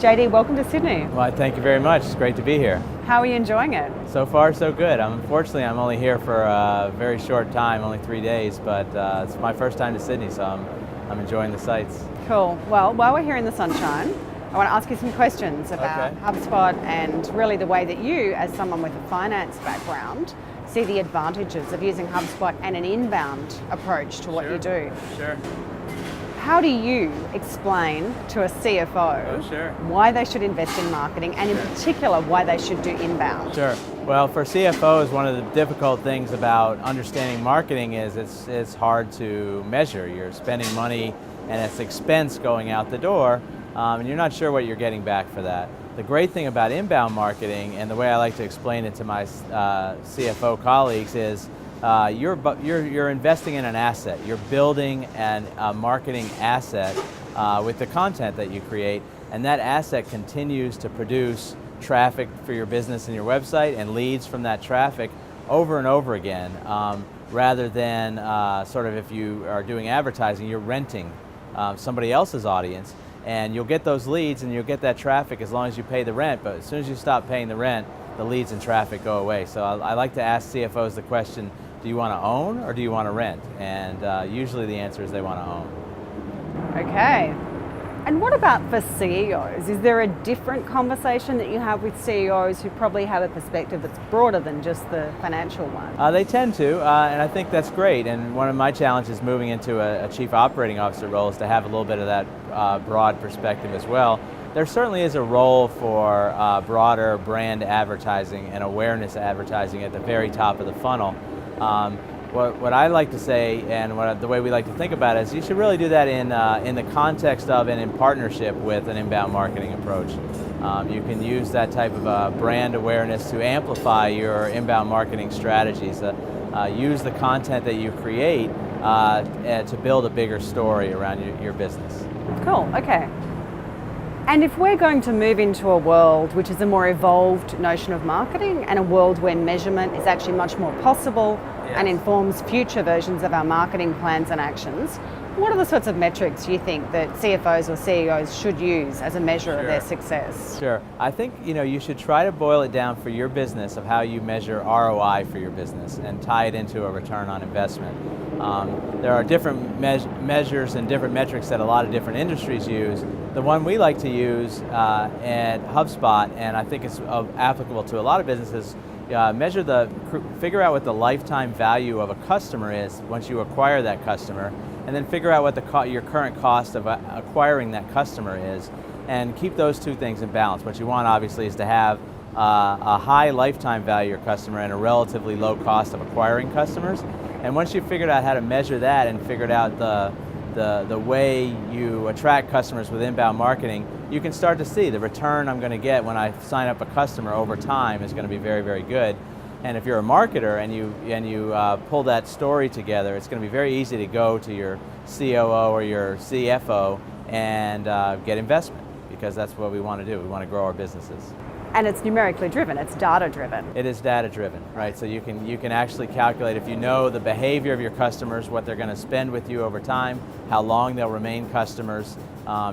JD, welcome to Sydney. Well, thank you very much. It's great to be here. How are you enjoying it? So far, so good. Unfortunately, I'm only here for a very short time, only 3 days, but it's my first time to Sydney, so I'm enjoying the sights. Cool. Well, while we're here in the sunshine, I want to ask you some questions about HubSpot and really the way that you, as someone with a finance background, see the advantages of using HubSpot and an inbound approach to what you do. Sure. How do you explain to a CFO why they should invest in marketing and in particular why they should do inbound? Sure. Well, for CFOs, one of the difficult things about understanding marketing is it's hard to measure. You're spending money and it's expense going out the door, and you're not sure what you're getting back for that. The great thing about inbound marketing, and the way I like to explain it to my CFO colleagues, is you're investing in an asset. You're building a marketing asset with the content that you create, and that asset continues to produce traffic for your business and your website and leads from that traffic over and over again, rather than sort of if you are doing advertising, you're renting somebody else's audience, and you'll get those leads and you'll get that traffic as long as you pay the rent, but as soon as you stop paying the rent, the leads and traffic go away. So I like to ask CFOs the question, do you want to own or do you want to rent? And usually the answer is they want to own. Okay. And what about for CEOs? Is there a different conversation that you have with CEOs who probably have a perspective that's broader than just the financial one? They tend to, and I think that's great. And one of my challenges moving into a chief operating officer role is to have a little bit of that broad perspective as well. There certainly is a role for broader brand advertising and awareness advertising at the very top of the funnel. What I like to say, and the way we like to think about it, is you should really do that in the context of and in partnership with an inbound marketing approach. You can use that type of brand awareness to amplify your inbound marketing strategies. Use the content that you create to build a bigger story around your business. Cool, okay. And if we're going to move into a world which is a more evolved notion of marketing and a world where measurement is actually much more possible and informs future versions of our marketing plans and actions, what are the sorts of metrics you think that CFOs or CEOs should use as a measure of their success? Sure. I think you should try to boil it down for your business of how you measure ROI for your business and tie it into a return on investment. There are different measures and different metrics that a lot of different industries use. The one we like to use at HubSpot, and I think it's applicable to a lot of businesses, figure out what the lifetime value of a customer is once you acquire that customer, and then figure out what your current cost of acquiring that customer is, and keep those two things in balance. What you want, obviously, is to have a high lifetime value of your customer and a relatively low cost of acquiring customers. And once you've figured out how to measure that and figured out the way you attract customers with inbound marketing, you can start to see the return I'm going to get when I sign up a customer over time is going to be very, very good. And if you're a marketer and you pull that story together, it's going to be very easy to go to your COO or your CFO and get investment, because that's what we want to do. We want to grow our businesses. And it's numerically driven, it's data driven. It is data driven, right? So you can actually calculate, if you know the behavior of your customers, what they're going to spend with you over time, how long they'll remain customers,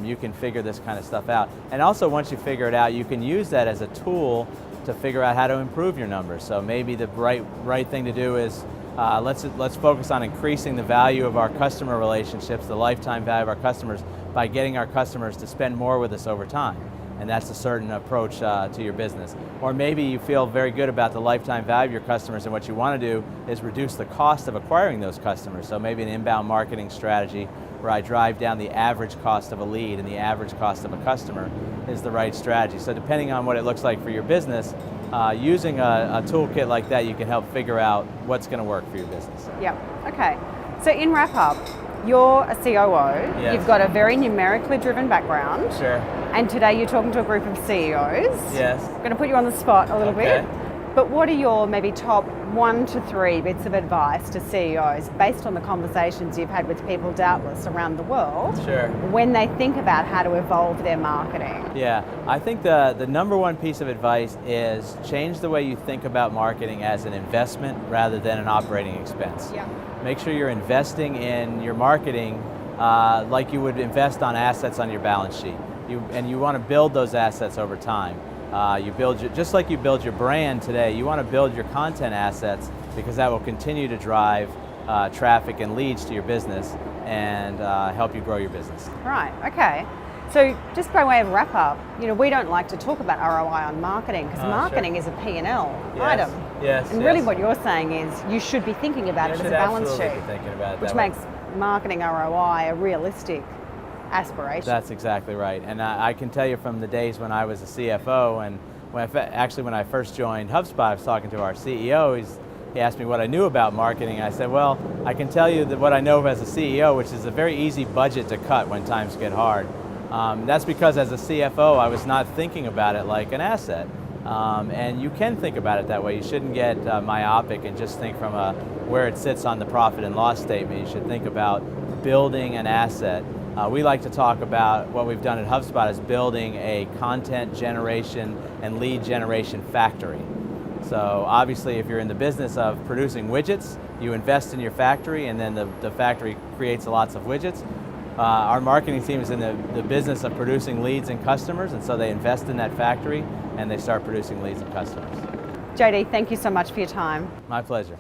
you can figure this kind of stuff out. And also, once you figure it out, you can use that as a tool to figure out how to improve your numbers. So maybe the right thing to do is let's focus on increasing the value of our customer relationships, the lifetime value of our customers, by getting our customers to spend more with us over time. And that's a certain approach to your business. Or maybe you feel very good about the lifetime value of your customers, and what you want to do is reduce the cost of acquiring those customers. So maybe an inbound marketing strategy where I drive down the average cost of a lead and the average cost of a customer is the right strategy. So depending on what it looks like for your business, using a toolkit like that, you can help figure out what's going to work for your business. Yeah, okay. So in wrap up, you're a COO, you've got a very numerically driven background. Sure. And today you're talking to a group of CEOs. Yes. I'm going to put you on the spot a little bit. But what are your maybe top 1 to 3 bits of advice to CEOs based on the conversations you've had with people doubtless around the world when they think about how to evolve their marketing? Yeah, I think the number one piece of advice is change the way you think about marketing as an investment rather than an operating expense. Yeah. Make sure you're investing in your marketing like you would invest on assets on your balance sheet. and you want to build those assets over time. Just like you build your brand today, you want to build your content assets because that will continue to drive traffic and leads to your business and help you grow your business. Right, okay. So just by way of wrap up, we don't like to talk about ROI on marketing because marketing is a P&L item. Yes. And really what you're saying is you should be thinking about it as a balance sheet, which makes marketing ROI a realistic aspiration. That's exactly right. And I can tell you from the days when I was a CFO and when I first joined HubSpot, I was talking to our CEO. He asked me what I knew about marketing. I said, well, I can tell you that what I know as a CEO, which is a very easy budget to cut when times get hard. That's because as a CFO, I was not thinking about it like an asset. And you can think about it that way. You shouldn't get myopic and just think from where it sits on the profit and loss statement. You should think about building an asset. We like to talk about what we've done at HubSpot is building a content generation and lead generation factory. So obviously if you're in the business of producing widgets, you invest in your factory and then the factory creates lots of widgets. Our marketing team is in the business of producing leads and customers, and so they invest in that factory and they start producing leads and customers. JD, thank you so much for your time. My pleasure.